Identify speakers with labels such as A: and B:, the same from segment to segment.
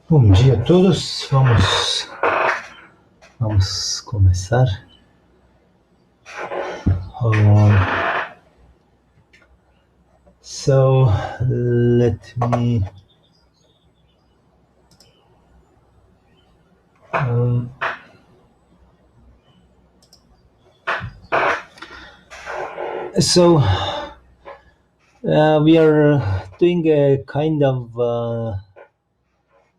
A: Bom dia a todos, vamos começar. So let me we are doing a kind of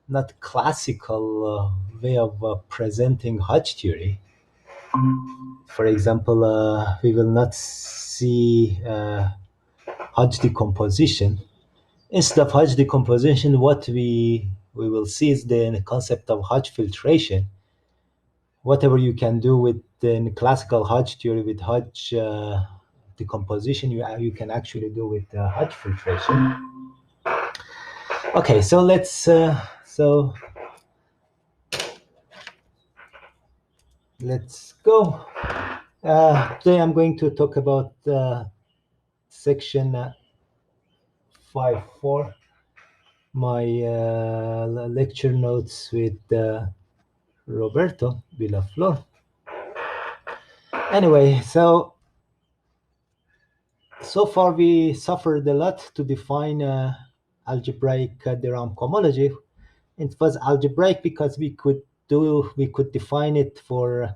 A: not classical way of presenting Hodge theory. For example, we will not see Hodge decomposition. Instead of Hodge decomposition, what we will see is the concept of Hodge filtration. Whatever you can do with the classical Hodge theory with Hodge decomposition, you can actually do with Hodge filtration. Okay, so let's go. Today I'm going to talk about section 5.4, my lecture notes with Roberto Villaflor. Anyway, so far we suffered a lot to define algebraic de Rham cohomology. It was algebraic because we could define it for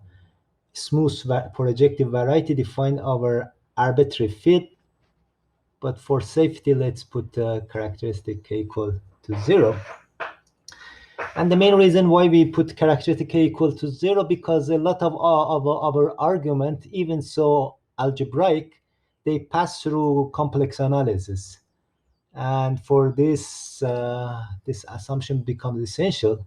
A: smooth projective variety, define our arbitrary fit. But for safety, let's put characteristic k equal to 0. And the main reason why we put characteristic k equal to 0, because a lot of our argument, even so algebraic, they pass through complex analysis. And for this, this assumption becomes essential.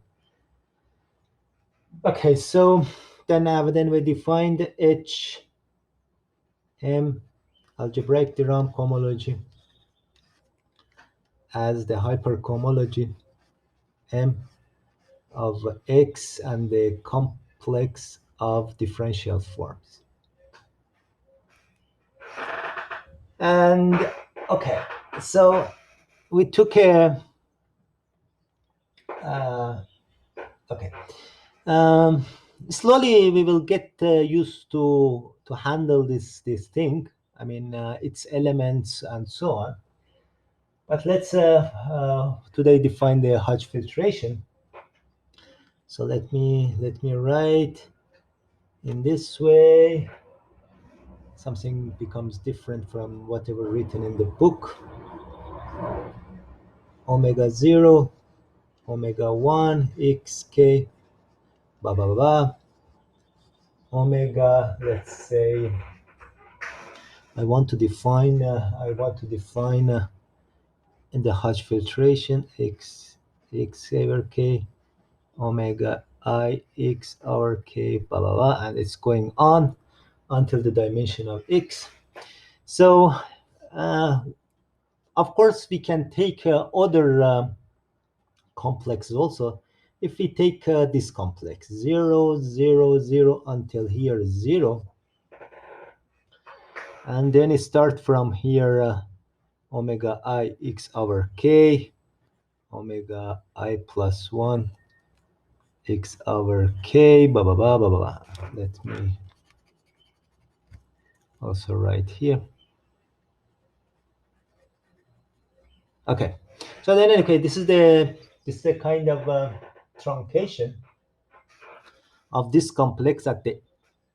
A: Okay, so then we defined H M algebraic de Rham cohomology as the hypercohomology M of X and the complex of differential forms. And okay, so we took a slowly we will get used to handle this thing. I mean, its elements and so on. But let's today define the Hodge filtration. So let me write in this way. Something becomes different from whatever written in the book. Omega 0, omega 1, x, k, blah, blah, blah. Omega, let's say, I want to define in the Hodge filtration x over k, omega I x over k, blah, blah, blah, and it's going on until the dimension of x. So, of course, we can take other complexes also. If we take this complex 0, 0, 0 until here 0, and then it start from here omega I x over k, omega I plus 1 x over k, blah, blah, blah, blah, blah. Let me also write here. Okay, so then okay, this is the kind of truncation of this complex at the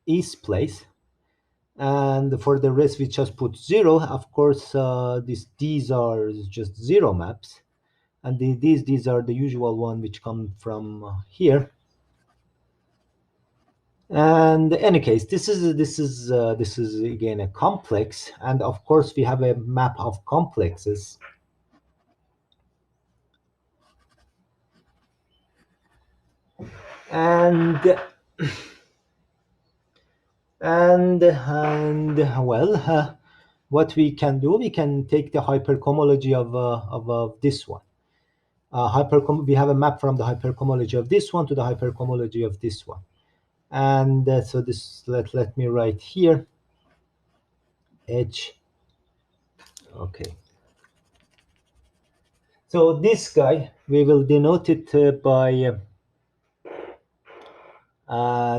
A: east place. And for the rest, we just put 0. Of course, these are just 0 maps. And these are the usual one which come from here. And in any case, this is again a complex, and of course we have a map of complexes. And well, what we can do, we can take the hypercohomology of this one. We have a map from the hypercohomology of this one to the hypercohomology of this one. And so this, let me write here H. Okay. So this guy, we will denote it by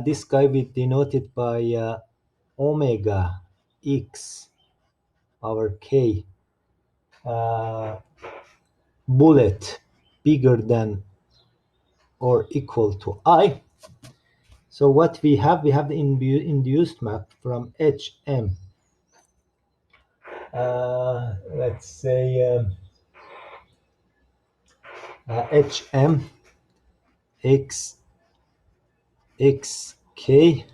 A: this guy we denote it by omega x over k bullet bigger than or equal to I. So what we have the induced map from HM. Let's say HM x k.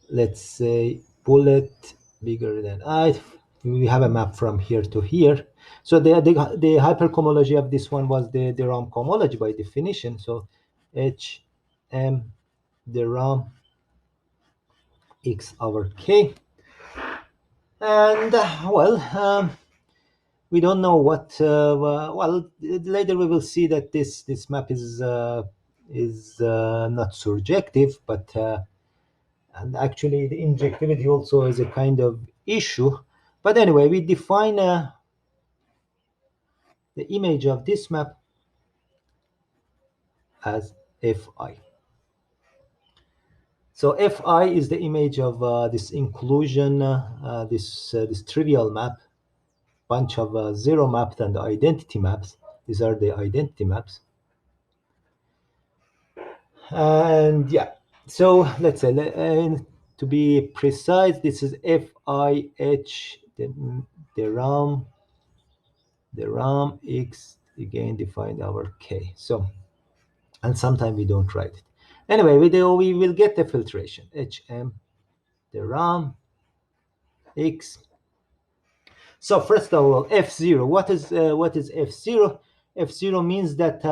A: Let's say bullet bigger than I. We have a map from here to here. So the hypercohomology of this one was the Rham cohomology by definition. So H M the Rham x over k. And well, we don't know what. Well, later we will see that this map is not surjective, but and actually the injectivity also is a kind of issue. But anyway, we define the image of this map as Fi. So Fi is the image of this inclusion, this trivial map, bunch of zero maps and identity maps. These are the identity maps. And yeah, so let's say, to be precise, this is FIH, the Rham x, again defined over K. So, and sometimes we don't write it. Anyway, we will get the filtration, HM, the Rham x. So first of all, F0, what is F0? F0 means that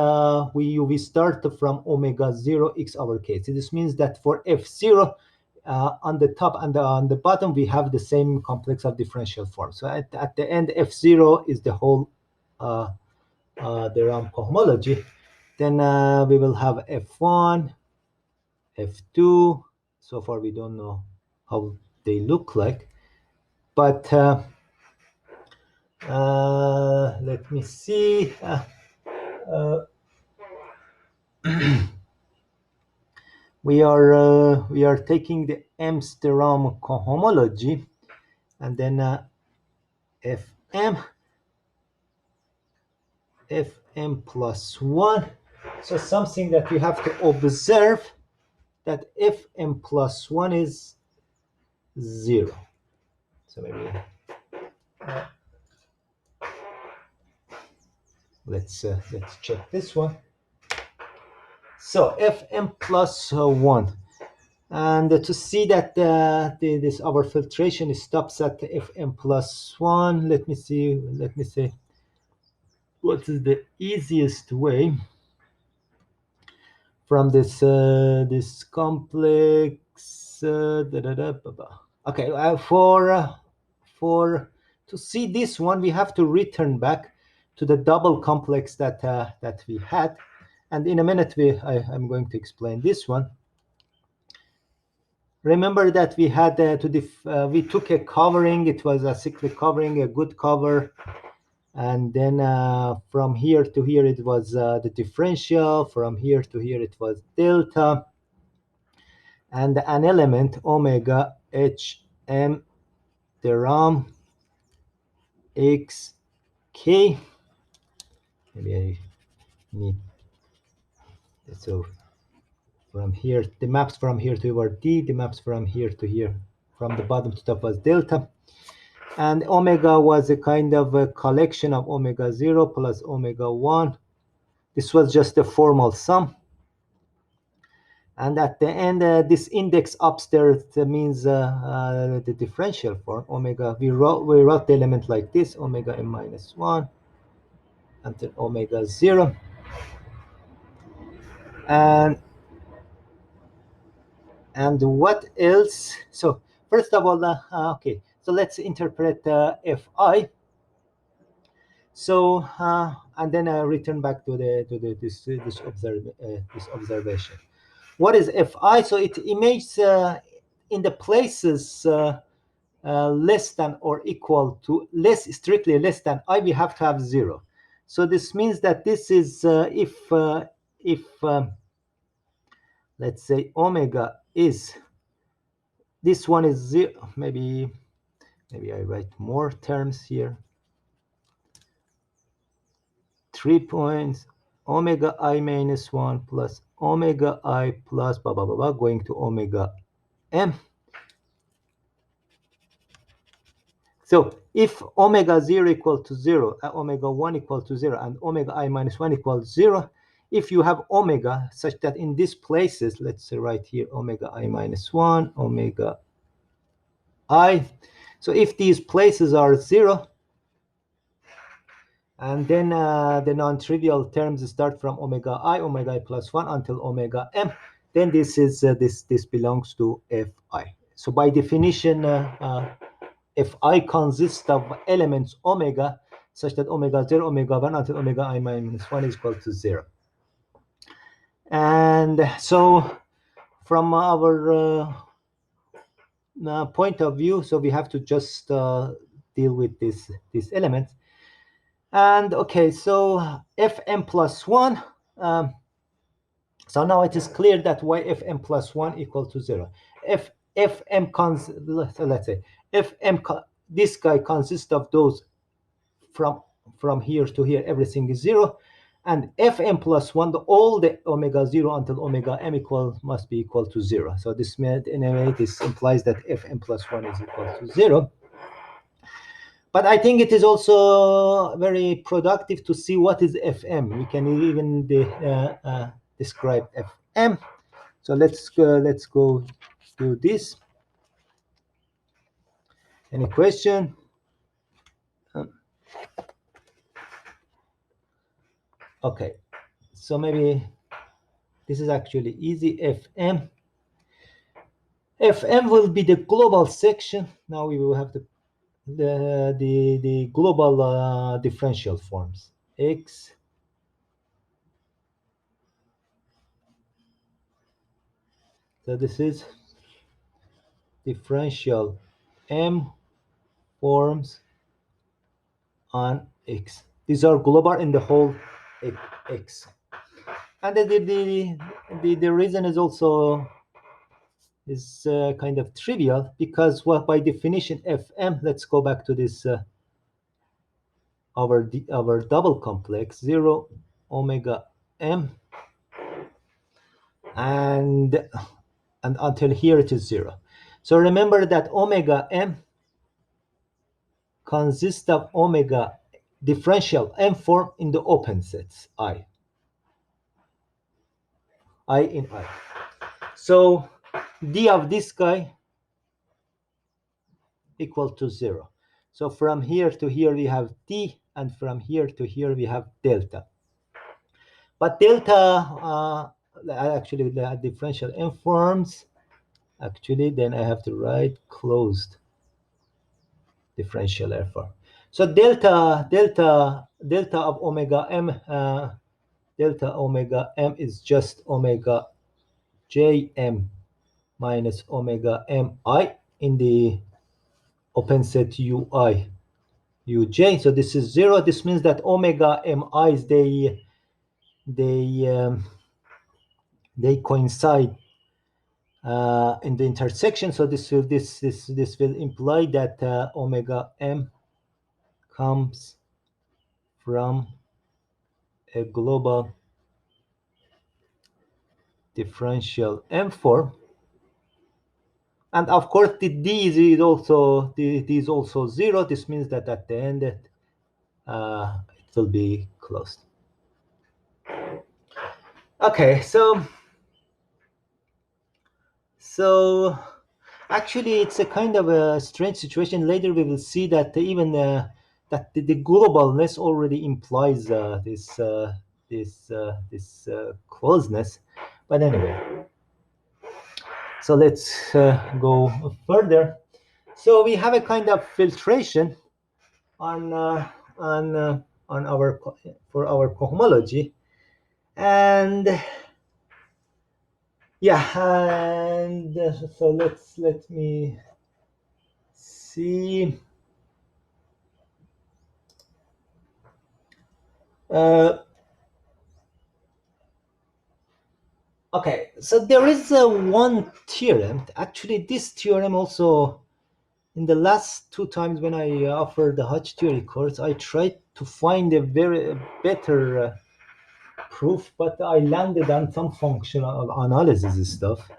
A: we start from omega 0 x over k. So this means that for F0, on the top and on the bottom, we have the same complex of differential form. So at the end, F0 is the whole the Rham cohomology. Then we will have F1, F2. So far, we don't know how they look like. But let me see. We are taking the Rham cohomology, and then Fm plus 1. So something that we have to observe, that Fm plus 1 is 0. So maybe let's check this one. So Fm plus 1. And to see that this our filtration stops at Fm plus 1, let me see what is the easiest way from this this complex. Okay, for to see this one, we have to return back to the double complex that that we had, and in a minute I'm going to explain this one. Remember that we had we took a covering. It was a cyclic covering, a good cover, and then from here to here it was the differential. From here to here it was delta, and an element omega hm the Rham x k. Maybe I need so. From here, the maps from here to over D, the maps from here to here, from the bottom to top was delta. And omega was a kind of a collection of omega 0 plus omega 1. This was just a formal sum. And at the end, this index upstairs means the differential form omega. We wrote the element like this: omega m minus 1 until omega 0. And what else? So first of all, okay. So let's interpret Fi. So and then return back to this observation. What is Fi? So it images in the places less than or equal to strictly less than I. We have to have 0. So this means that this is if let's say omega is, this one is 0. Maybe I write more terms here. 3 points, omega I minus 1 plus omega I plus blah, blah, blah, blah, going to omega m. So if omega 0 equal to 0, omega 1 equal to 0, and omega I minus 1 equals 0, if you have omega such that in these places, let's say right here, omega I minus 1, omega I. So if these places are 0, and then the non-trivial terms start from omega I plus 1 until omega m, then this is this belongs to Fi. So by definition, Fi consists of elements omega such that omega 0, omega 1 until omega I minus 1 is equal to 0. And so from our point of view, so we have to just deal with these elements. And okay, so Fm plus 1. So now it is clear that why Fm plus 1 equal to 0. If Fm let's say Fm, this guy consists of those from here to here, everything is 0. And Fm plus 1, all the omega 0 until omega m must be equal to 0. So this anyway, this implies that Fm plus 1 is equal to 0. But I think it is also very productive to see what is Fm. We can even describe Fm. So let's go do this. Any question? Okay, so maybe this is actually easy. Fm will be the global section. Now we will have the global differential forms. X so this is differential m forms on X. These are global in the whole X. And the reason is also kind of trivial, because by definition Fm, let's go back to this our double complex 0 omega m, and until here it is 0. So remember that omega m consists of omega differential m form in the open sets I in I. So d of this guy equal to 0. So from here to here we have d, and from here to here we have delta. But delta, actually the differential m forms, actually then I have to write closed differential f form. So delta of omega m, delta omega m is just omega jm minus omega mi in the open set ui uj. So this is 0. This means that omega mi's they coincide in the intersection. So this will imply that omega m comes from a global differential m form. And of course the d is also is also 0. This means that at the end it will be closed. Okay, so So actually, it's a kind of a strange situation. Later, we will see that even that the globalness already implies this closeness. But anyway, so let's go further. So we have a kind of filtration on our for our cohomology, and yeah, and so let me see. Okay, so there is one theorem. Actually, this theorem also, in the last two times when I offered the Hodge theory course, I tried to find a very better proof, but I landed on some functional analysis stuff.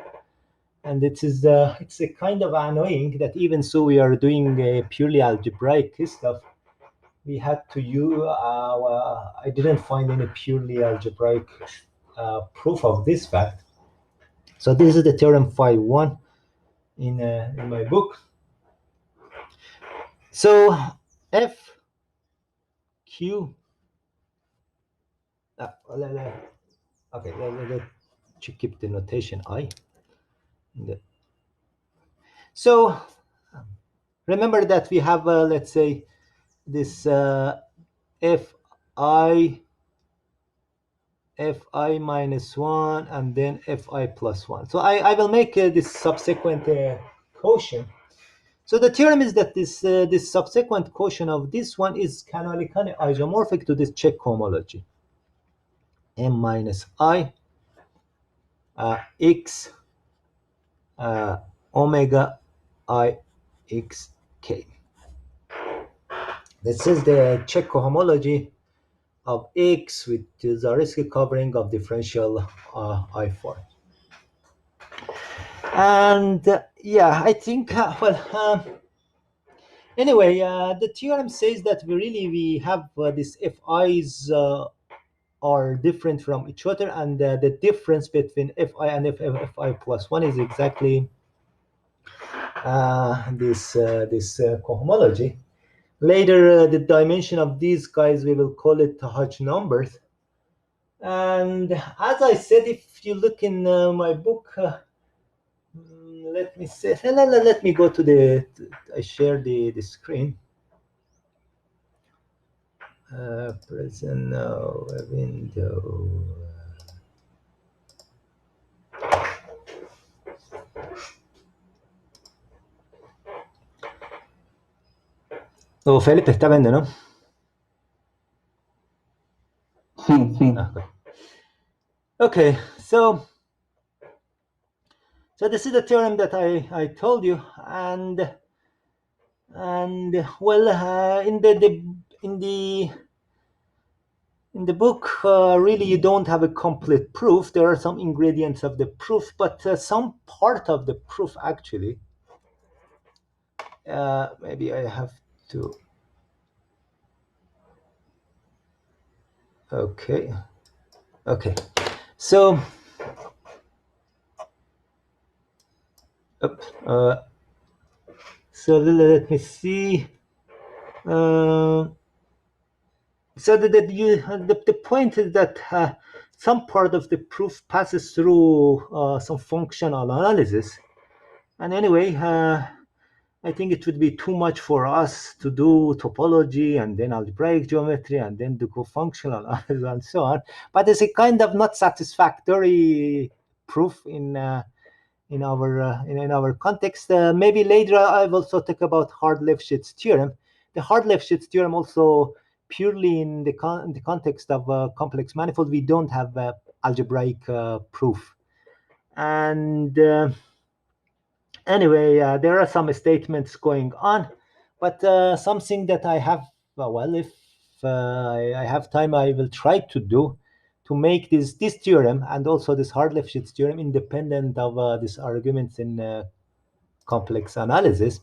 A: And it's a kind of annoying that even so we are doing a purely algebraic stuff. We had to use, I didn't find any purely algebraic proof of this fact. So this is the theorem phi 1 in my book. So F Q. Okay, let's keep the notation I. So remember that we have, let's say, this Fi minus 1 and then Fi plus 1. So I will make this subsequent quotient. So the theorem is that this subsequent quotient of this one is canonically isomorphic to this check homology. M minus I x omega I x k. This is the check cohomology of X with the Zariski covering of differential I form. And yeah, I think, anyway, the theorem says that we have these Fi's are different from each other, and the difference between Fi and Fi plus 1 is exactly this cohomology. Later, the dimension of these guys, we will call it Hodge numbers. And as I said, if you look in my book, let me say, let me go to I share the screen. Present now, a window. Oh, Felipe está viendo, ¿no?
B: Sí.
A: Okay, so this is the theorem that I told you, and well, in the book, really you don't have a complete proof. There are some ingredients of the proof, but some part of the proof actually. Maybe I have to. Okay. So, so let me see. So the point is that some part of the proof passes through some functional analysis, and anyway, I think it would be too much for us to do topology and then algebraic geometry and then to go functional analysis and so on. But it's a kind of not satisfactory proof in our context. Maybe later I will also talk about Hodge-Lefschetz theorem. The Hodge-Lefschetz theorem also purely in the context of complex manifold, we don't have algebraic proof. And anyway, there are some statements going on, but something that I have, if I have time, I will try to do to make this theorem and also this Hodge-Lefschetz theorem independent of these arguments in complex analysis.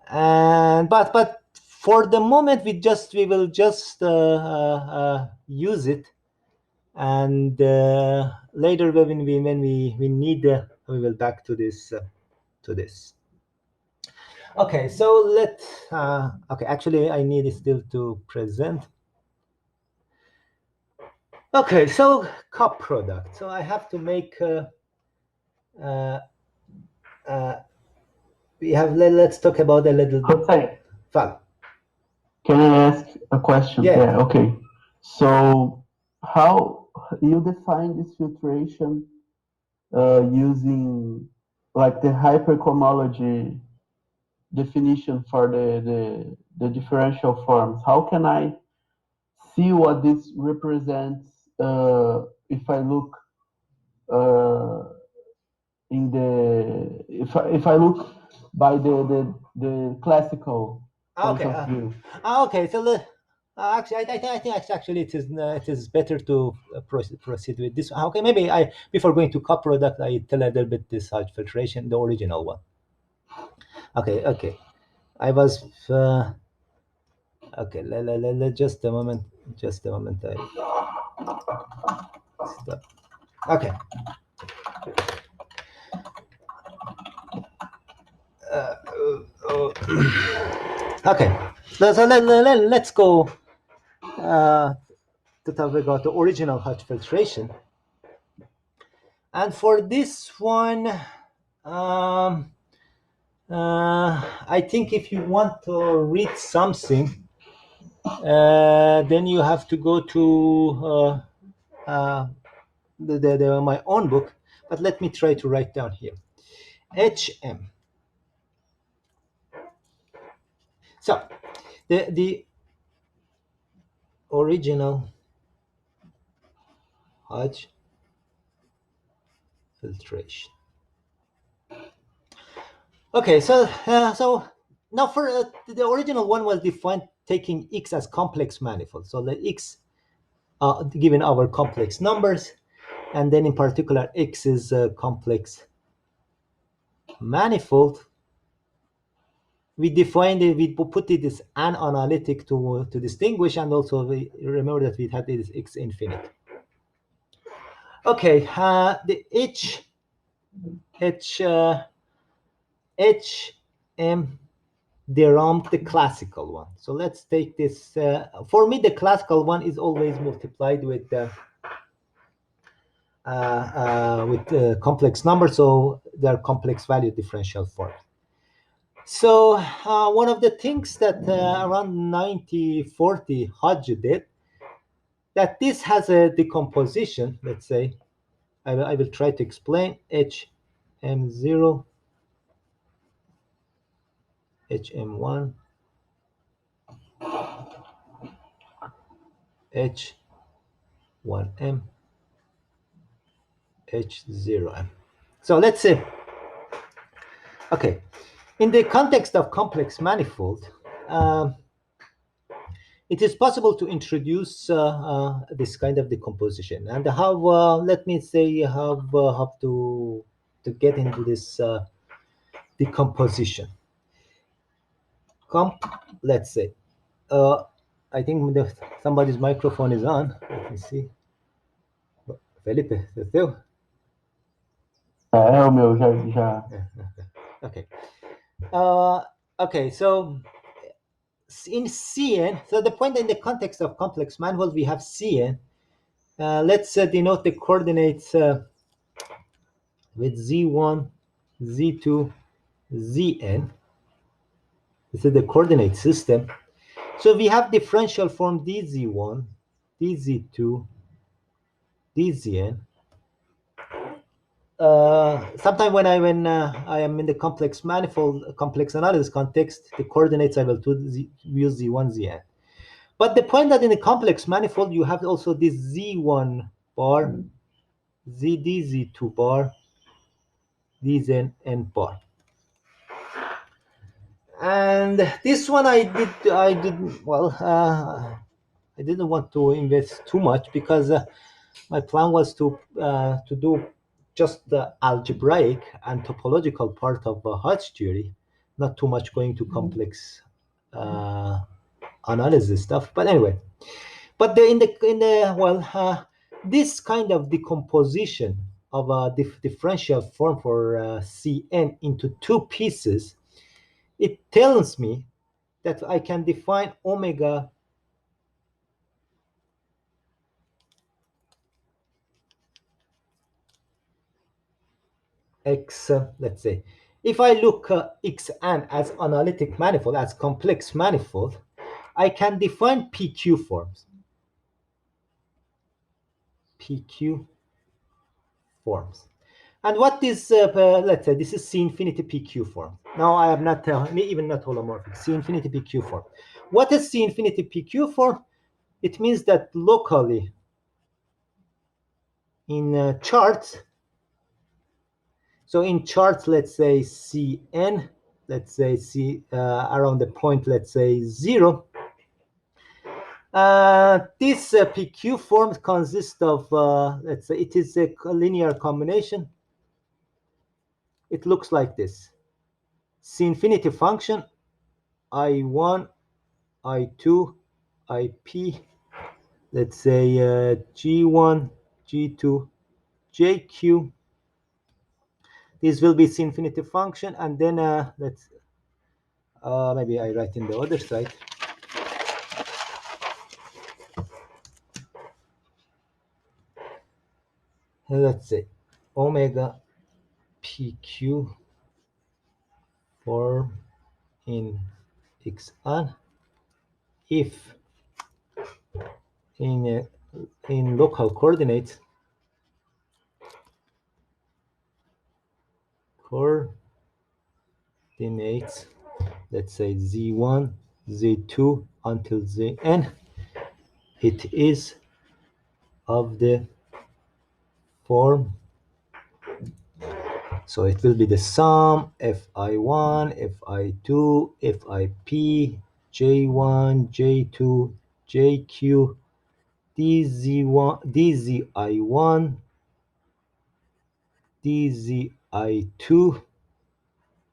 A: And but for the moment, we will just use it and later when we need we will back to this Okay, so okay, actually I need still to present. Okay, so cup product. So I have to make we have let's talk about a little bit.
B: Hossein,
A: Fal.
B: can I ask a question?
A: Yeah.
B: Okay. So how you define this filtration using like the hypercohomology definition for the differential forms? How can I see what this represents if I look in the if I look by the classical point
A: Okay.
B: of view?
A: Okay. So actually, I think actually it is better to proceed with this. Okay, maybe before going to cup product, I tell a little bit this Hodge filtration, the original one. Okay. Okay. I was okay. Just a moment. Just a moment. I stop. Okay. Okay. So let's go to talk about the original Hodge filtration. And for this one, I think if you want to read something, then you have to go to my own book. But let me try to write down here. HM. So the original Hodge filtration. Okay, so now for the original one was defined taking X as complex manifold. So the X given our complex numbers, and then in particular X is a complex manifold. We defined it, we put it as an analytic to distinguish, and also we remember that we had this X infinite. Okay, the HM Deram, the classical one. So let's take this. For me, the classical one is always multiplied with complex numbers, so they're complex value differential form. So one of the things that around 1940 Hodge did, that this has a decomposition. Let's say I will try to explain HM0, HM1, H1M, H0M. So let's say, okay, in the context of complex manifold, it is possible to introduce this kind of decomposition, and how let me say how to get into this decomposition. Let's say I think somebody's microphone is on. Let me see. Felipe, é teu?
B: É o meu, já.
A: Okay. Okay, so in Cn, so the point in the context of complex manifold, we have Cn. Let's denote the coordinates with Z1, Z2, Zn. This is the coordinate system. So we have differential form dz1, dz2, dzn. Sometime when I am in the complex manifold, complex analysis context, the coordinates I will use z1, zn. But the point that in the complex manifold, you have also this z1 bar, zdz2 bar, dzn bar. And this one I didn't want to invest too much, because my plan was to do just the algebraic and topological part of Hodge theory, not too much going to complex analysis stuff. But anyway, but in the this kind of decomposition of a differential form for Cn into two pieces, it tells me that I can define omega x, let's say, if I look Xn as analytic manifold, as complex manifold, I can define PQ forms. PQ forms. And what is, let's say, this is C infinity PQ form. Now I have not, even not holomorphic, C infinity PQ form. What is C infinity PQ form? It means that locally in charts, so in charts, let's say Cn, let's say C around the point, let's say 0, this PQ form consists of, let's say, it is a linear combination. It looks like this. C infinity function, I1, I2, IP, let's say G1, G2, JQ. This will be C infinity function, and then let's maybe I write in the other side. Let's say omega PQ form in Xn if in local coordinates let's say Z1, Z2 until Zn, it is of the form, so it will be the sum Fi1, Fi2, Fip, J1, J2, JQ, DZ1, DZI1, DZI2,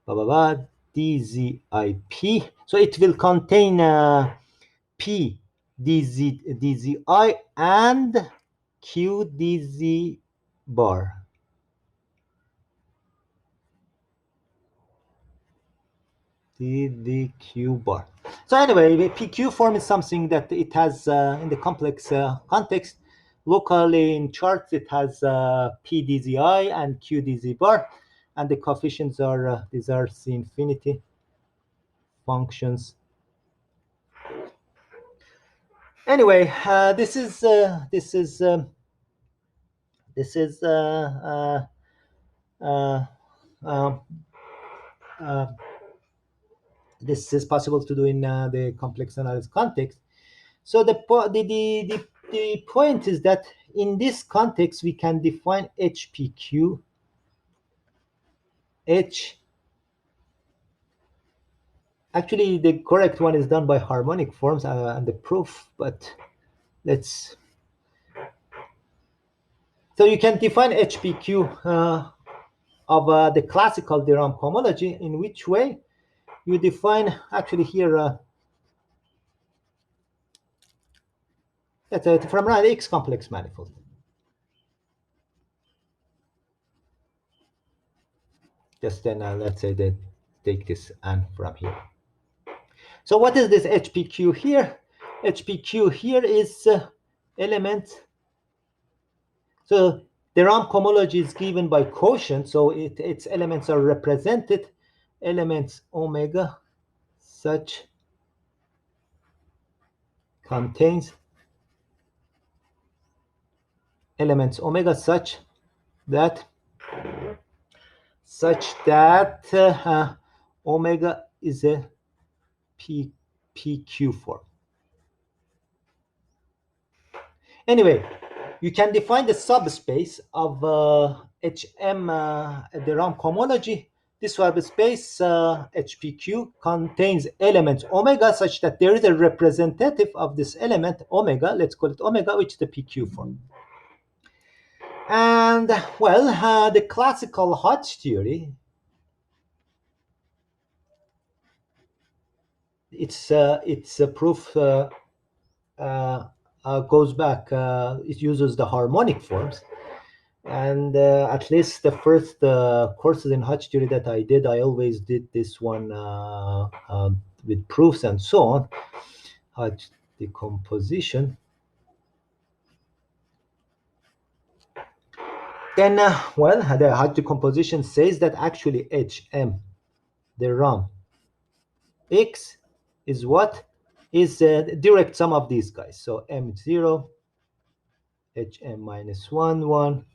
A: blah, blah, blah, DZIP. So it will contain P DZI and Q DZ bar. DQ bar. So anyway, the PQ form is something that it has in the complex context. Locally in charts, it has PDZI and QDZ bar, and the coefficients are these are C infinity functions. Anyway, this is this is possible to do in the complex analysis context. So the point is that in this context we can define HPQ. Actually, the correct one is done by harmonic forms and the proof, but let's. So you can define HPQ of the classical de Rham cohomology. In which way? You define actually here. That's from an X complex manifold. Just then, let's say that take this and from here. So what is this HPQ here? HPQ here is element. So the Rham cohomology is given by quotient, so its elements are represented. Elements omega such contains elements omega such that omega is a PQ form. Anyway, you can define the subspace of HM, the Rham cohomology. This subspace HPQ contains elements omega such that there is a representative of this element omega, let's call it omega, which is the PQ form. And well, the classical Hodge theory, it's a proof goes back. It uses the harmonic forms, and at least the first courses in Hodge theory that I did, I always did this one with proofs and so on. Hodge decomposition. Then, well, the Hodge decomposition says that actually HM, the Rham X, is what? Is the direct sum of these guys. So M0, HM minus 1, 1,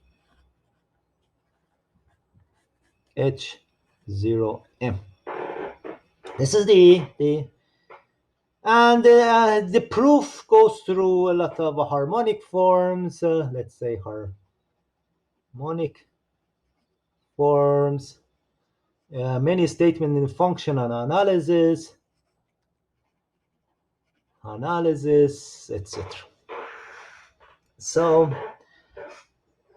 A: H0M. This is and the proof goes through a lot of harmonic forms. Let's say harmonic forms, many statements in functional analysis, etc. So,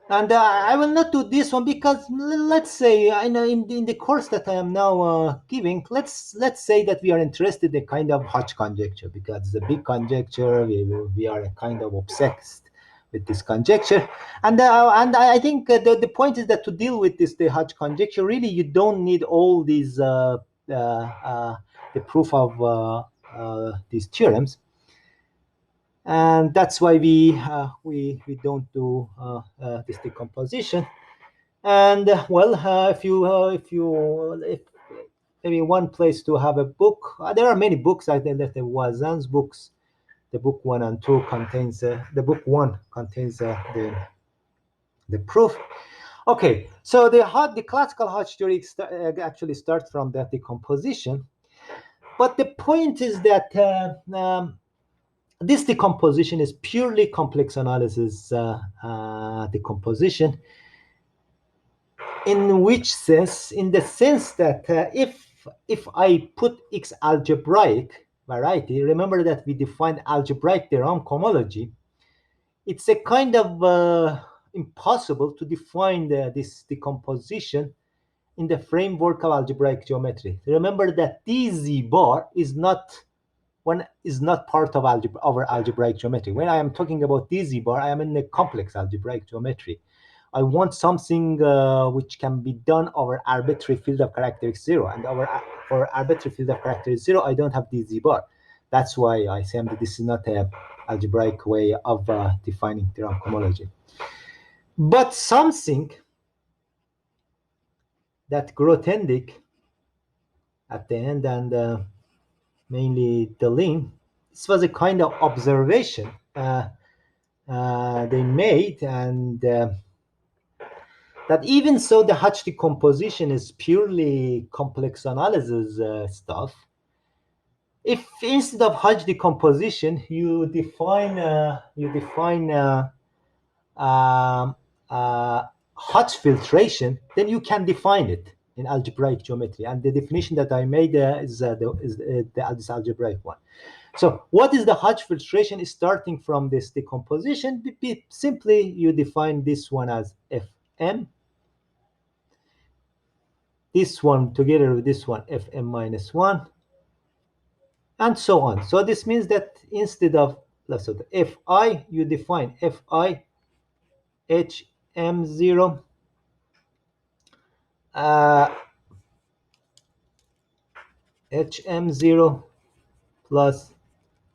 A: and I will not do this one because let's say I know in the course that I am now giving, let's say that we are interested in kind of Hodge conjecture because it's a big conjecture. We are kind of obsessed with this conjecture, and I think the point is that to deal with the Hodge conjecture, really you don't need all these the proof of these theorems. And that's why we don't do this decomposition. And well, if maybe one place to have a book, there are many books. I think that the Voisin's books, the book 1 and 2 contains the book 1 contains the proof. Okay, so the classical Hodge theory actually starts from that decomposition, but the point is that this decomposition is purely complex analysis decomposition. In which sense? In the sense that if I put X algebraic variety, remember that we defined algebraic de Rham cohomology. It's a kind of impossible to define this decomposition in the framework of algebraic geometry. Remember that dz bar is not part of our algebraic geometry. When I am talking about dz bar, I am in a complex algebraic geometry. I want something which can be done over arbitrary field of characteristics 0, and for arbitrary field of characteristics 0, I don't have dz bar. That's why I say that this is not an algebraic way of defining de Rham cohomology. But something that Grothendieck at the end and mainly Deligne, this was a kind of observation they made, and that even so the Hodge decomposition is purely complex analysis stuff. If instead of Hodge decomposition you define Hodge filtration, then you can define it in algebraic geometry, and the definition that I made is this algebraic one. So what is the Hodge filtration? Is starting from this decomposition, simply you define this one as Fm, this one together with this one Fm minus 1, and so on. So this means that instead of Fi, you define Fi Hm0 Hm0 plus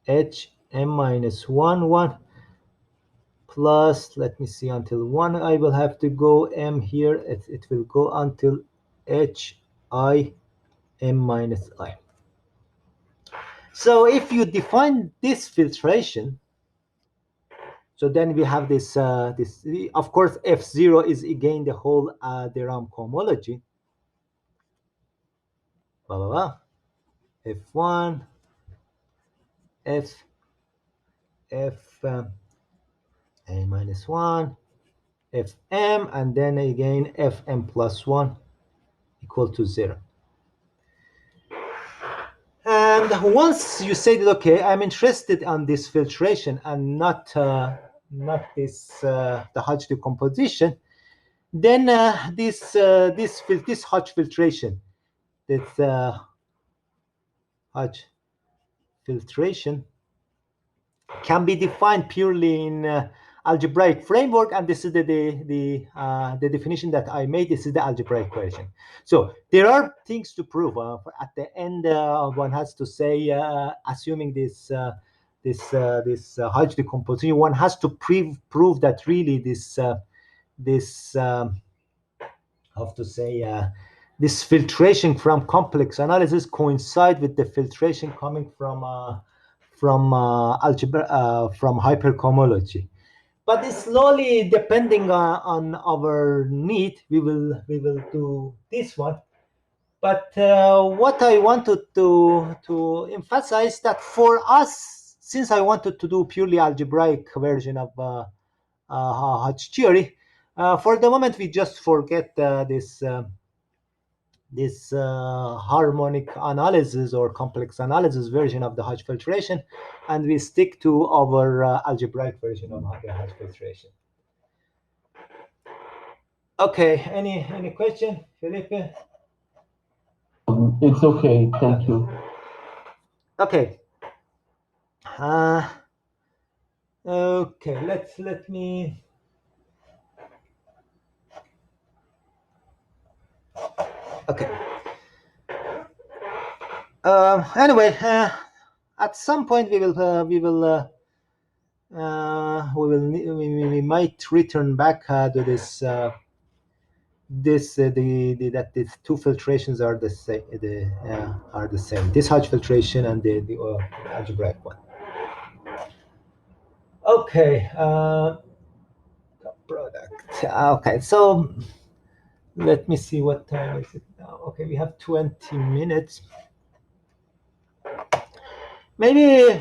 A: Hm minus 1, 1 plus, let me see, until 1 I will have to go M here. It will go until Hi M minus I. So if you define this filtration, so then we have this, of course, F0 is again the whole de Rham cohomology. Blah, blah, blah. F1, F A minus 1, Fm, and then again Fm plus 1 equal to 0. And once you say that, okay, I'm interested on this filtration and not this the Hodge decomposition, then this Hodge filtration, this Hodge filtration can be defined purely in algebraic framework, and this is the definition that I made. This is the algebraic version. So there are things to prove. At the end, one has to say, assuming this Hodge decomposition, one has to prove that really this how to say this filtration from complex analysis coincide with the filtration coming from algebra from hypercohomology. But it's slowly, depending on our need, we will do this one. But what I wanted to emphasize that for us, since I wanted to do purely algebraic version of Hodge theory, for the moment we just forget this harmonic analysis or complex analysis version of the Hodge filtration, and we stick to our algebraic version of the Hodge filtration. Okay, any question, Felipe?
B: It's okay, thank you.
A: Okay. Okay, let me. Okay. Anyway, at some point we might return back to this that these two filtrations are the same. This Hodge filtration and the algebraic one. Okay. Product. Okay, so let me see what time is it now. Okay, we have 20 minutes. Maybe.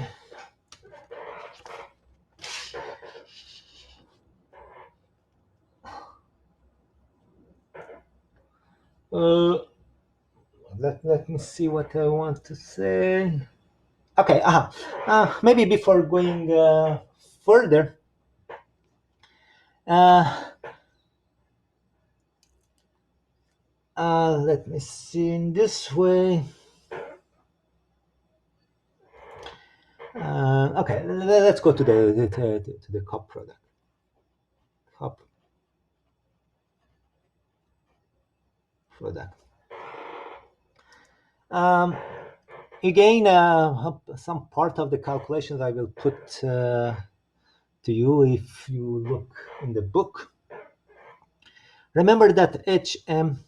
A: Let me see what I want to say. Okay, maybe before going further, let me see in this way. Okay, let's go to the cup product. Cup product. Again, some part of the calculations I will put to you if you look in the book. Remember that HM,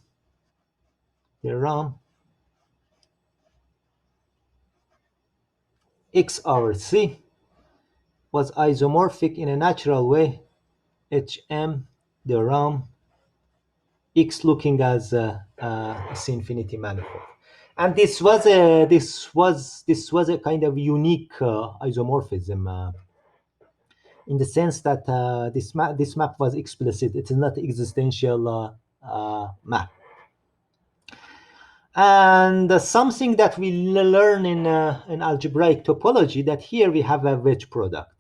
A: the Rham, X over C was isomorphic in a natural way. HM, the Rham, X looking as a C infinity manifold, and this was a kind of unique isomorphism in the sense that this map was explicit. It is not existential map. And something that we learn in algebraic topology, that here we have a wedge product.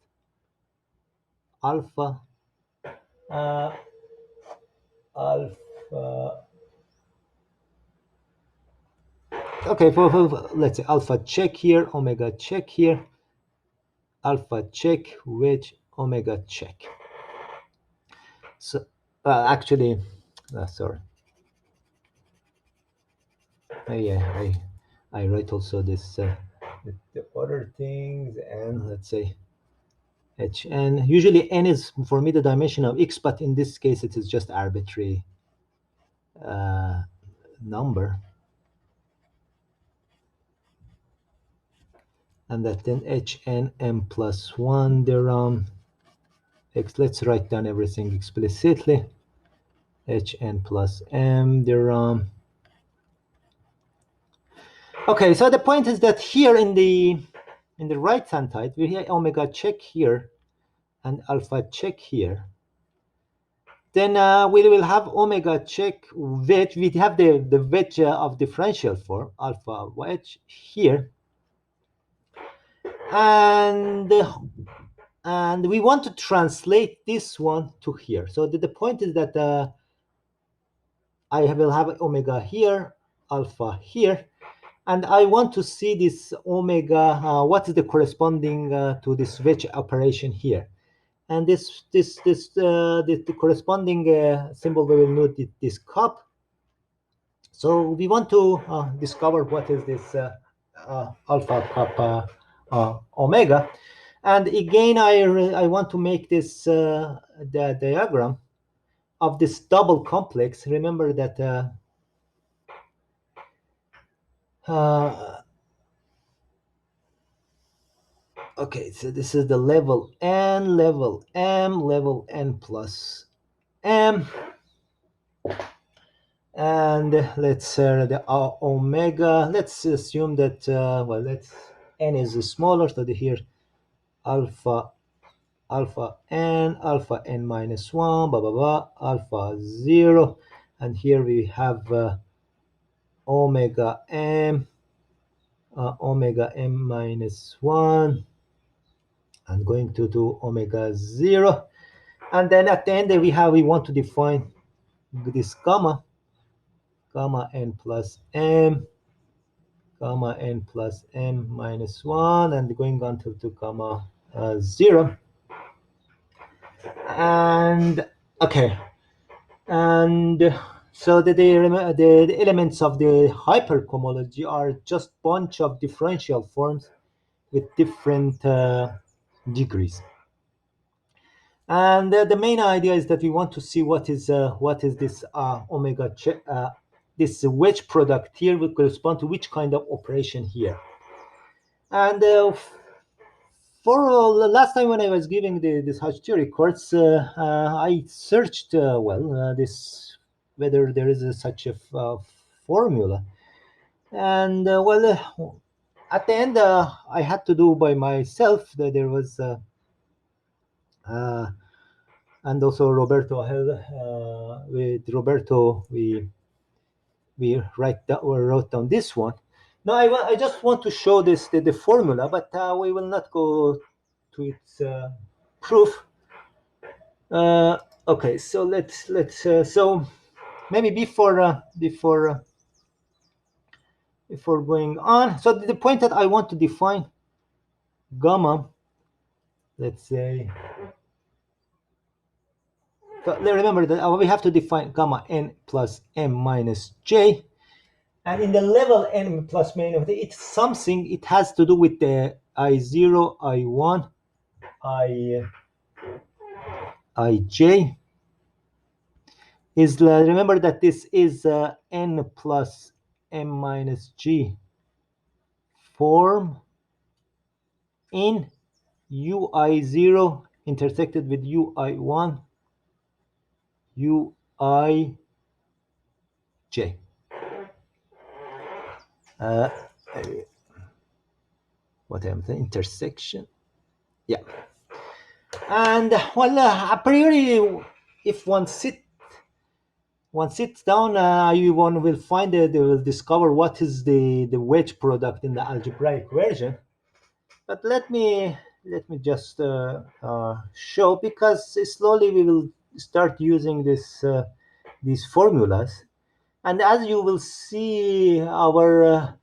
A: Alpha. Okay, let's say alpha check here, omega check here, alpha check, wedge, omega check. So actually, sorry. Yeah, I write also this the other things, and let's say Hn. Usually n is for me the dimension of x, but in this case it is just arbitrary number, and that then Hn m plus 1 theorem x. Let's write down everything explicitly. Hn plus m theorem. Okay, so the point is that here in the right hand side we have omega check here and alpha check here. Then we will have omega check wedge. We have the wedge of differential form, alpha wedge here, and we want to translate this one to here. So the point is that I will have omega here, alpha here, And I want to see this omega, what is the corresponding to this wedge operation here. And the corresponding symbol we will note this cup. So we want to discover what is this alpha cup omega. And again, I want to make this the diagram of this double complex. Remember that okay, so this is the level n, level m, level n plus m. And let's the omega, let's assume that well, n is smaller, so here alpha n minus 1 blah blah blah alpha 0, and here we have omega m minus 1, and going to do omega 0, and then at the end we want to define this gamma n plus m minus 1, and going on to gamma 0. And okay, and so the elements of the hypercohomology are just bunch of differential forms with different degrees. And the main idea is that we want to see what is this omega this wedge product here will correspond to which kind of operation here. And for the last time when I was giving this Hodge theory course, I searched this whether there is such a formula, and at the end I had to do by myself. There was and also Roberto with Roberto we wrote down this one. Now I just want to show this the formula, but we will not go to its proof. Okay, so let's so maybe before going on, so the point that I want to define gamma, let's say, so remember that we have to define gamma n plus m minus j. And in the level n plus main of it's something, it has to do with the I0, I1, Ij. Is remember that this is n plus m minus g form in ui0 intersected with ui1, uij. What am the intersection? Yeah. And well, a priori, if one sits down, one will find that they will discover what is the wedge product in the algebraic version. But let me just show, because slowly we will start using these formulas, and as you will see, our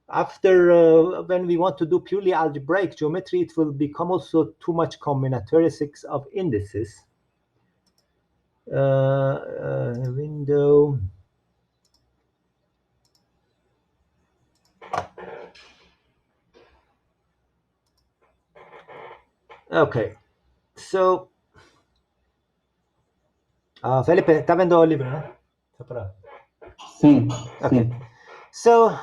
A: after when we want to do purely algebraic geometry, it will become also too much combinatorics of indices. Window. Okay, so Felipe, está vendo o livro, né?
B: Sim.
A: Okay. So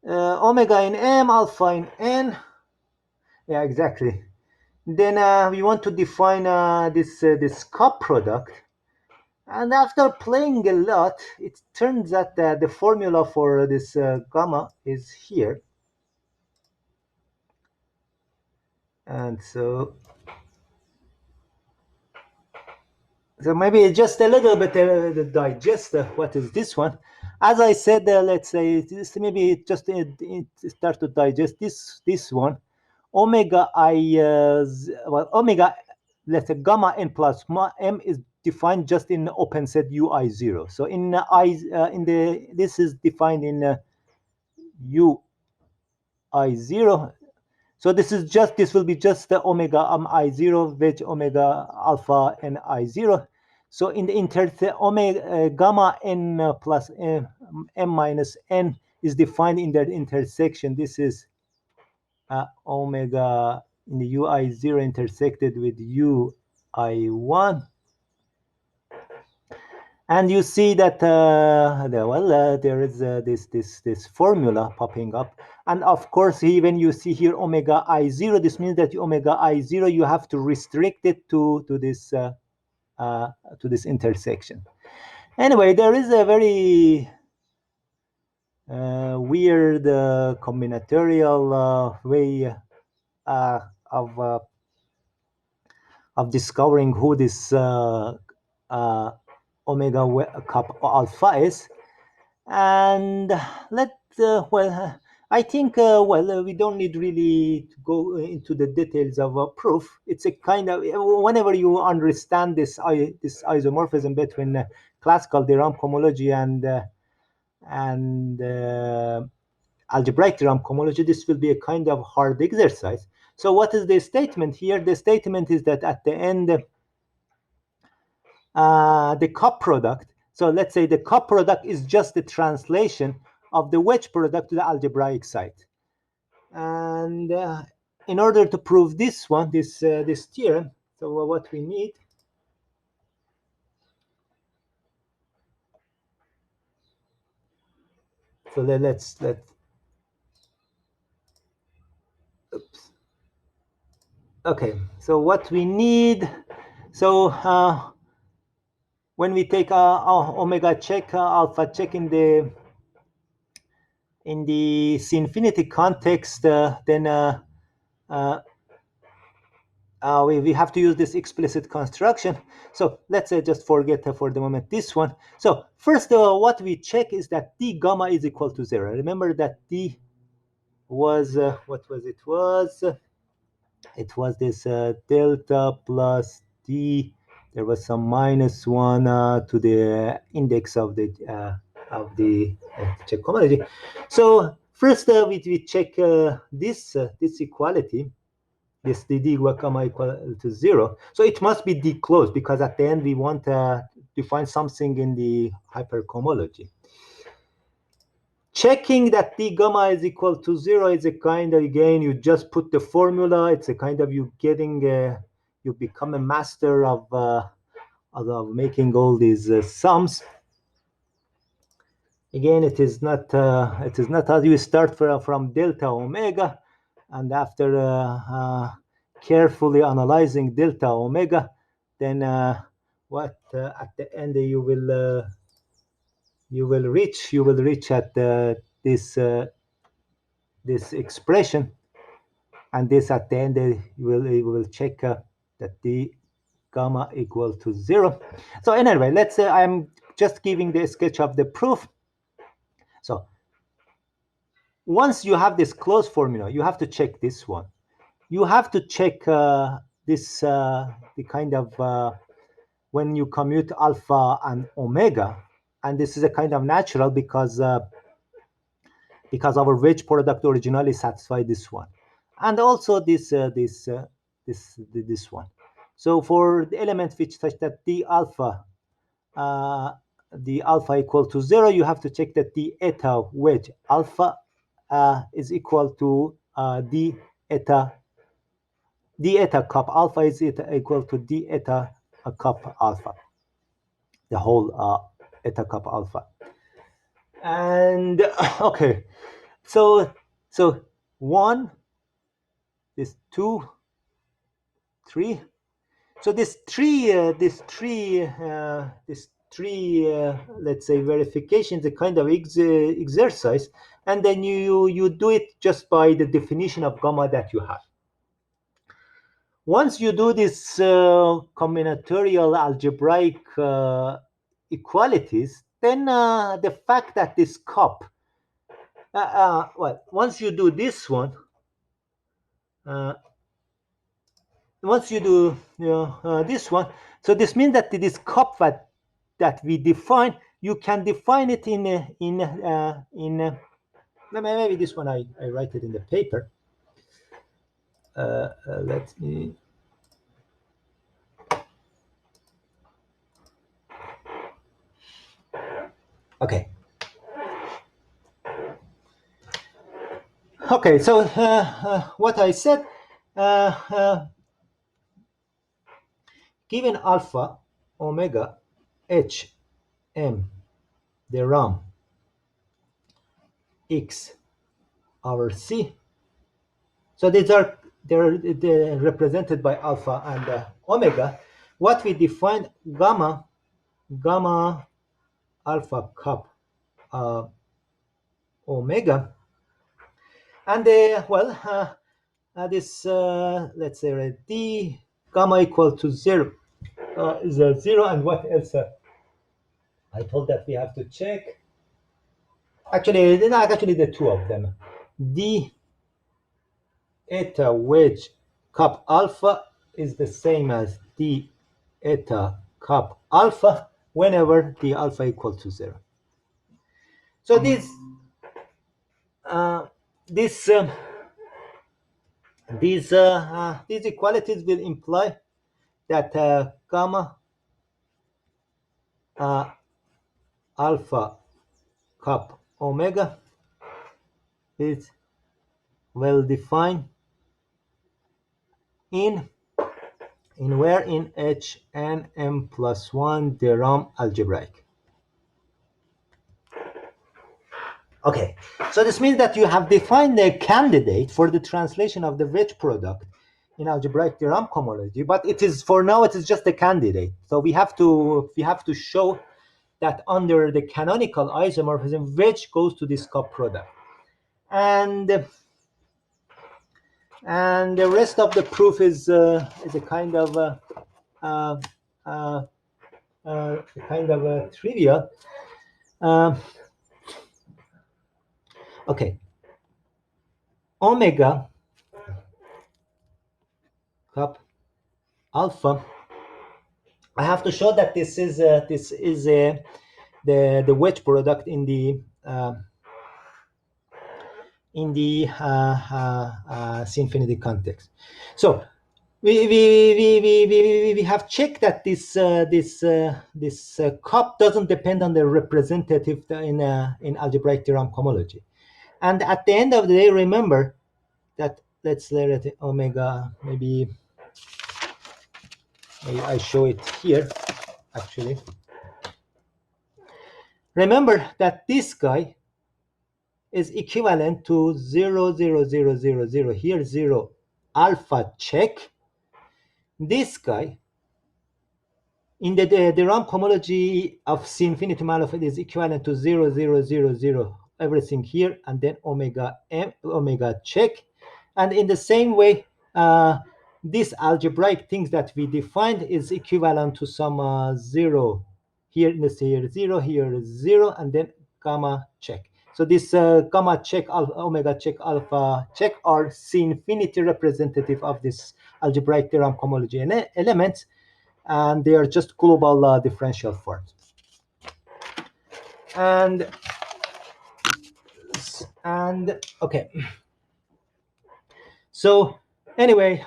A: omega in m, alpha in n. Yeah, exactly. Then we want to define this cup product. And after playing a lot, it turns out that the formula for this gamma is here. And so maybe just a little bit to digest what is this one. As I said, let's say this, maybe just start to digest this one. Omega omega, let's say gamma n plus m is defined just in open set ui0. So in this is defined in u I0. So this will be just the omega I0 with omega alpha n I0. So in the omega gamma n plus m minus n is defined in that intersection. This is omega in the ui0 intersected with ui1. And you see that there is this formula popping up, and of course when you see here omega I0, this means that omega I0 you have to restrict it to this intersection. Anyway, there is a very weird combinatorial way of discovering who this omega cup alpha is, and I think we don't need really to go into the details of a proof. It's a kind of, whenever you understand this isomorphism between classical de Rham cohomology and algebraic de Rham cohomology, this will be a kind of hard exercise. So what is the statement here? The statement is that at the end, the cup product, so let's say the cup product is just the translation of the wedge product to the algebraic side. And in order to prove this one, this theorem, so what we need, so let's oops. Okay, so what we need, so when we take omega check, alpha check in the C infinity context, then we have to use this explicit construction. So let's just forget for the moment this one. So first what we check is that d gamma is equal to 0. Remember that d was what was it? It was this delta plus d. There was some minus 1 to the index of the check cohomology. So first we check this equality. This d gamma equal to 0. So it must be d closed, because at the end we want to find something in the hypercohomology. Checking that d gamma is equal to 0 is a kind of, again, you just put the formula. It's a kind of you become a master of making all these sums. Again, it is not how you start from delta omega, and after carefully analyzing delta omega, then at the end you will reach at this expression, and this at the end you will check that the gamma equal to 0. So anyway, let's say I'm just giving the sketch of the proof. So once you have this closed formula, you have to check this one. You have to check this the kind of when you commute alpha and omega, and this is a kind of natural because our wedge product originally satisfied this one, and also this one. So for the element which such that the alpha equal to 0, you have to check that the eta wedge alpha is equal to d eta cup alpha is equal to d eta cup alpha, the whole eta cup alpha. And okay, so 1, this 2, 3. So this three let's say verification is a kind of exercise, and then you do it just by the definition of gamma that you have. Once you do this combinatorial algebraic equalities, then the fact that this cup, once you do this one, once you do this one, so this means that this cup that we define, you can define it in Maybe this one I write it in the paper. Let me. Okay. Okay, so what I said, given alpha, omega, h, m, the Rham, x, over c. So they're represented by alpha and omega. What we defined gamma alpha cup omega, and this let's say d gamma equal to 0 is a 0, and what else? I told that we have to check. Actually, the two of them. D eta wedge cup alpha is the same as d eta cup alpha whenever the alpha equal to 0. So these equalities will imply that gamma alpha cup omega is well defined in where? In H and M plus 1 de Rham algebraic. Okay, so this means that you have defined a candidate for the translation of the wedge product in algebraic de Rham cohomology, but it is, for now, it is just a candidate. So we have to show that under the canonical isomorphism, wedge goes to this cup product, and the rest of the proof is a kind of trivia. Okay, omega cup alpha. I have to show that this is the wedge product in the C-infinity context. So we have checked that this cup doesn't depend on the representative in algebraic de Rham cohomology, and at the end of the day, remember that, let's let it omega, maybe I show it here. Actually, remember that this guy is equivalent to 0, 0, 0, 0, 0. Here 0 alpha check. This guy in the de Rham cohomology of C-infinity manifold is equivalent to 0, 0, 0, 0, everything here, and then omega m, omega check. And in the same way, this algebraic things that we defined is equivalent to some 0 here, in this here 0, here 0, and then gamma check. So this gamma check, alpha, omega check, alpha check are C-infinity representative of this algebraic de Rham cohomology elements, and they are just global differential forms. And okay. So anyway,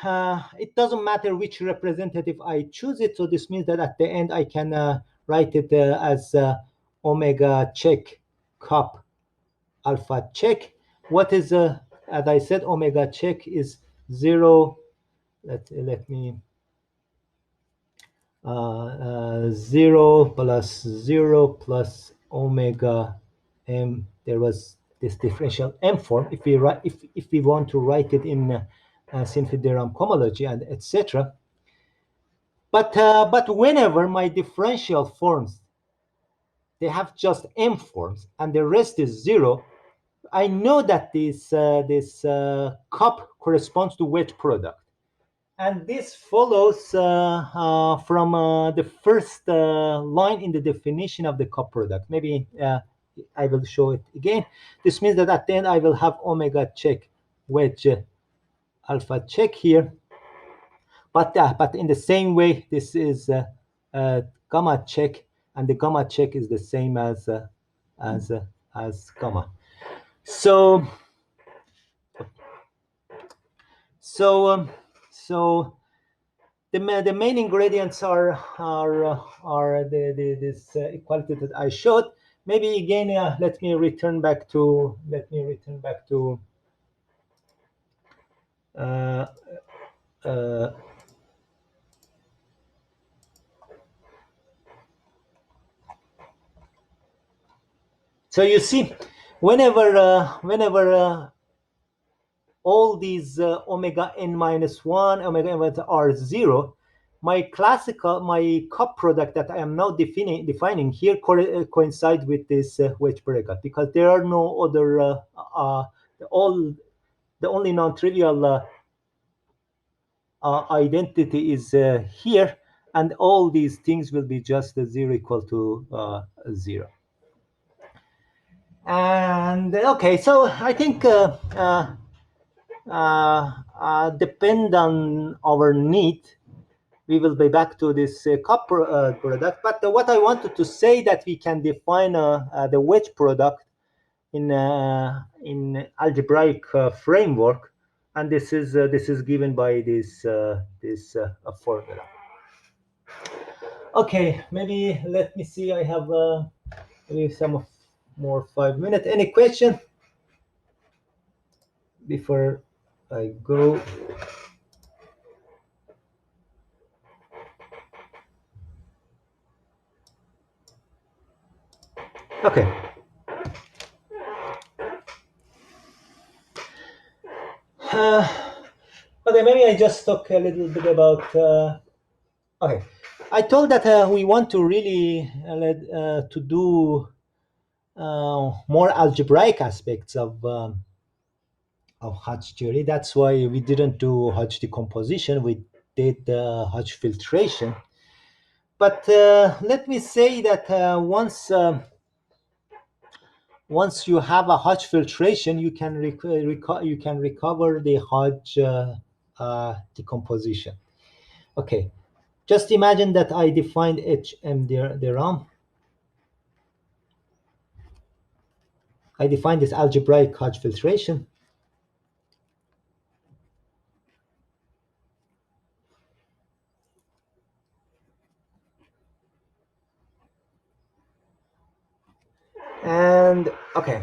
A: it doesn't matter which representative I choose it. So this means that at the end I can write it as omega check cup alpha check. What is as I said, omega check is 0. Let me 0 plus 0 plus omega m. There was this differential m form. If we write, if we want to write it in C-infinity de Rham cohomology and etc. But whenever my differential forms, they have just m forms and the rest is 0, I know that this cup corresponds to wedge product. And this follows from the first line in the definition of the cup product. Maybe I will show it again. This means that at the end I will have omega check wedge alpha check here. But in the same way, this is gamma check, and the gamma check is the same as gamma. So the main ingredients are this equality that I showed. Maybe again, let me return back to uh, uh, so you see, whenever all these omega n minus 1, omega n minus are 0, my cup product that I am now defining here coincides with this wedge predicate, because there are no other the only non-trivial identity is here, and all these things will be just 0 equal to 0. And okay, so I think depend on our need, we will be back to this cup product. But what I wanted to say that we can define the wedge product in algebraic framework, and this is given by this formula. Okay, maybe let me see. I have maybe some more 5 minutes. Any question before I go? Okay. Okay, maybe I just talk a little bit about. Okay, I told that we want to really to do more algebraic aspects of Hodge theory. That's why we didn't do Hodge decomposition. We did Hodge filtration. But let me say that once you have a Hodge filtration, you can recover the Hodge decomposition. Okay, just imagine that I defined HM de Rham. I defined this algebraic Hodge filtration. And okay,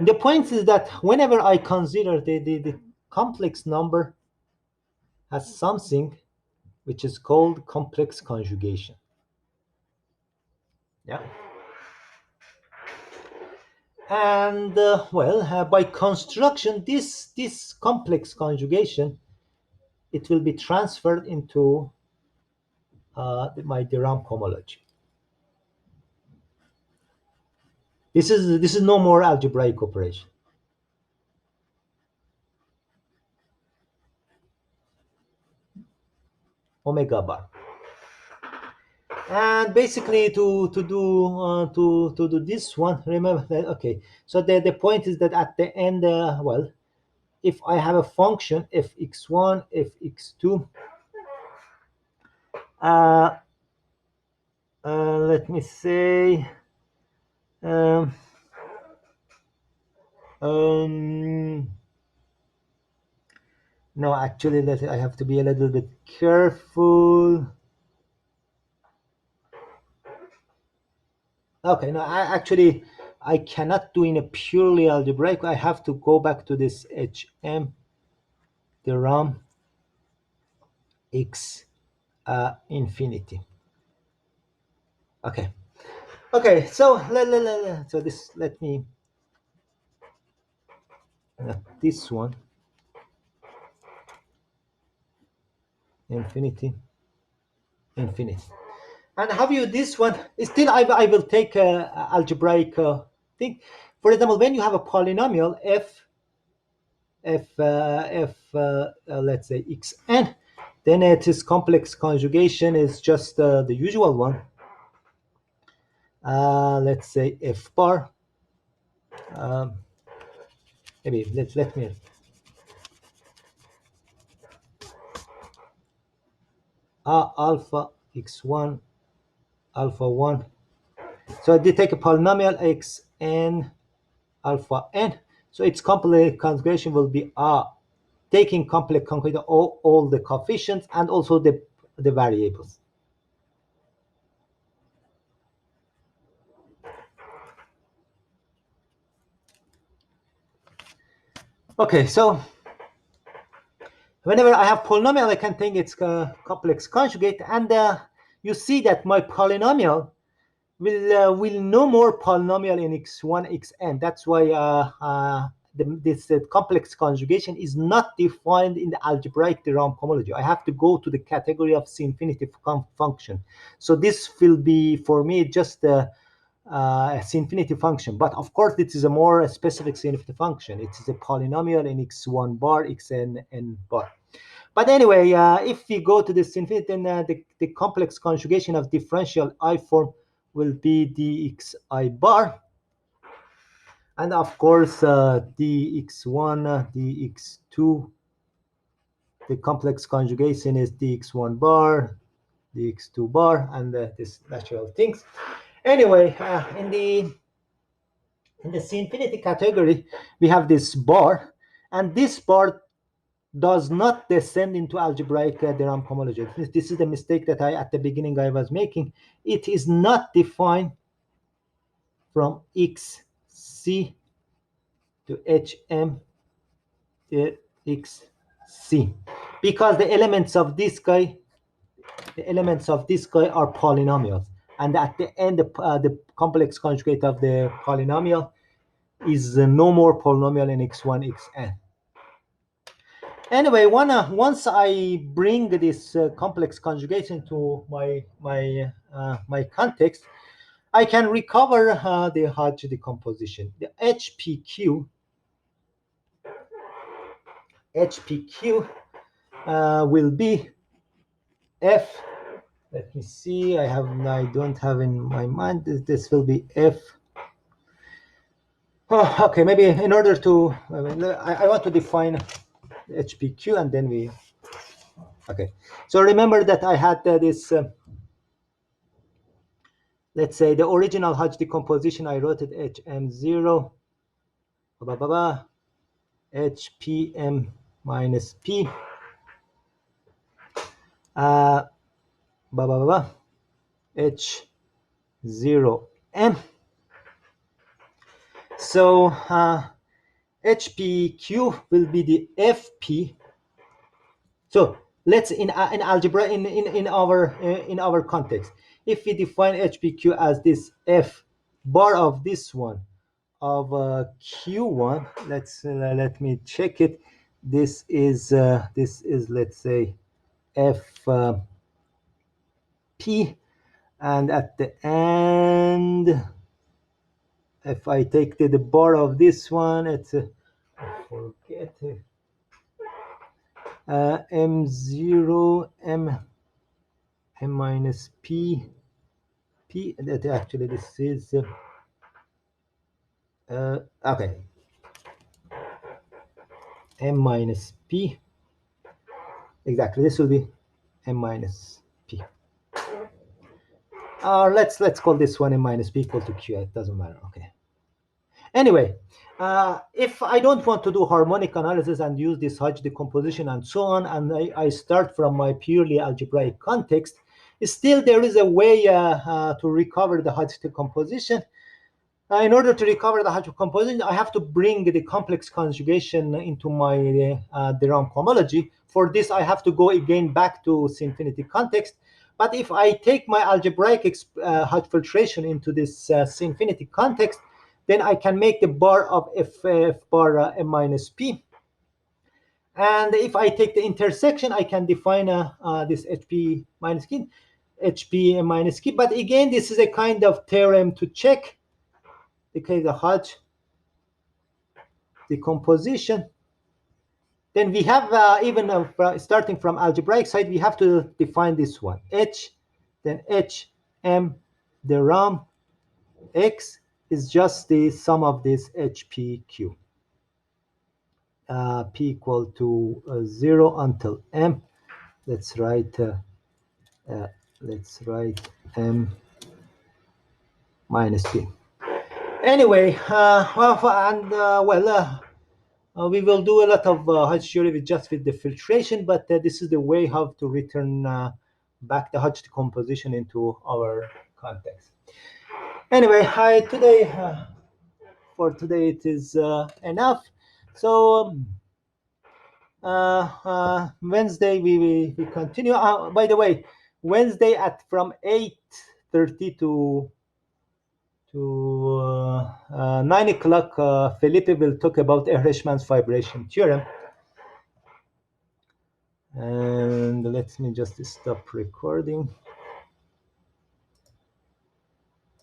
A: the point is that whenever I consider the complex number as something which is called complex conjugation. Yeah. And by construction, this complex conjugation, it will be transferred into my de Rham cohomology. This is no more algebraic operation. Omega bar. And basically to do this one, remember that, okay, so the point is that at the end, if I have a function fx1, fx2, let me say no, actually I have to be a little bit careful. Okay, no, I cannot do in a purely algebraic. I have to go back to this HM de Rham x infinity. Okay, so let me not this one, infinity, and have you this one still. I will take a algebraic thing. For example, when you have a polynomial let's say xn, then its complex conjugation is just the usual one. Let's say f bar. Maybe let me alpha x1 alpha 1. So I did take a polynomial xn alpha n. So its complex conjugation will be taking complex conjugation all the coefficients and also the variables. Okay, so whenever I have polynomial, I can take its complex conjugate, and you see that my polynomial will no more polynomial in x1, xn. That's why this complex conjugation is not defined in the algebraic de Rham cohomology. I have to go to the category of C-infinity function. So this will be, for me, just a C-infinity function. But of course, this is a more specific C-infinity function. It is a polynomial in x1 bar, xn, n bar. But anyway, if we go to this infinity, then the complex conjugation of differential I form will be dxi bar. And of course, dx1, dx2, the complex conjugation is dx1 bar, dx2 bar, and these natural things. Anyway, in the C-infinity category, we have this bar, and this bar does not descend into algebraic de Rham cohomology. This is the mistake that at the beginning I was making. It is not defined from xc to hm to xc, because the elements of this guy are polynomials, and at the end the complex conjugate of the polynomial is no more polynomial in x1, xn. Anyway, once I bring this complex conjugation to my context, I can recover the Hodge decomposition. The HPQ will be F. Let me see. I don't have in my mind. This will be F. Oh, okay. Maybe in order to, I want to define HPQ, and then we. Okay. So remember that I had this. Let's say the original Hodge decomposition, I wrote it HM0, HPM minus P, H0M. So HPQ will be the FP. So let's in algebra in our context, if we define HPQ as this F bar of this one of Q1, let me check it. This is let's say F P, and at the end, if I take the bar of this one, it's forget M0 M minus P. That actually this is okay, M minus P. Exactly, this will be M minus P. Let's call this one M minus P equal to Q. It doesn't matter. Okay. Anyway, if I don't want to do harmonic analysis and use this Hodge decomposition and so on, and I start from my purely algebraic context, still there is a way to recover the Hodge decomposition. In order to recover the Hodge decomposition, I have to bring the complex conjugation into my de Rham cohomology. For this, I have to go again back to C-infinity context. But if I take my algebraic Hodge filtration into this C-infinity context, then I can make the bar of F bar M minus P. And if I take the intersection, I can define this HP minus K, HP minus K. But again, this is a kind of theorem to check the Hodge decomposition. Then we have even starting from algebraic side, we have to define this one. H, then H, M, de Rham, X is just the sum of this HPQ. P equal to 0 until M. Let's write M minus P. Anyway, we will do a lot of Hodge theory with the filtration, but this is the way how to return back the Hodge decomposition into our context. Anyway, for today it is enough. So Wednesday we continue. By the way, Wednesday from 8:30 to 9 o'clock, Felipe will talk about Ehrenmann's vibration theorem. And let me just stop recording.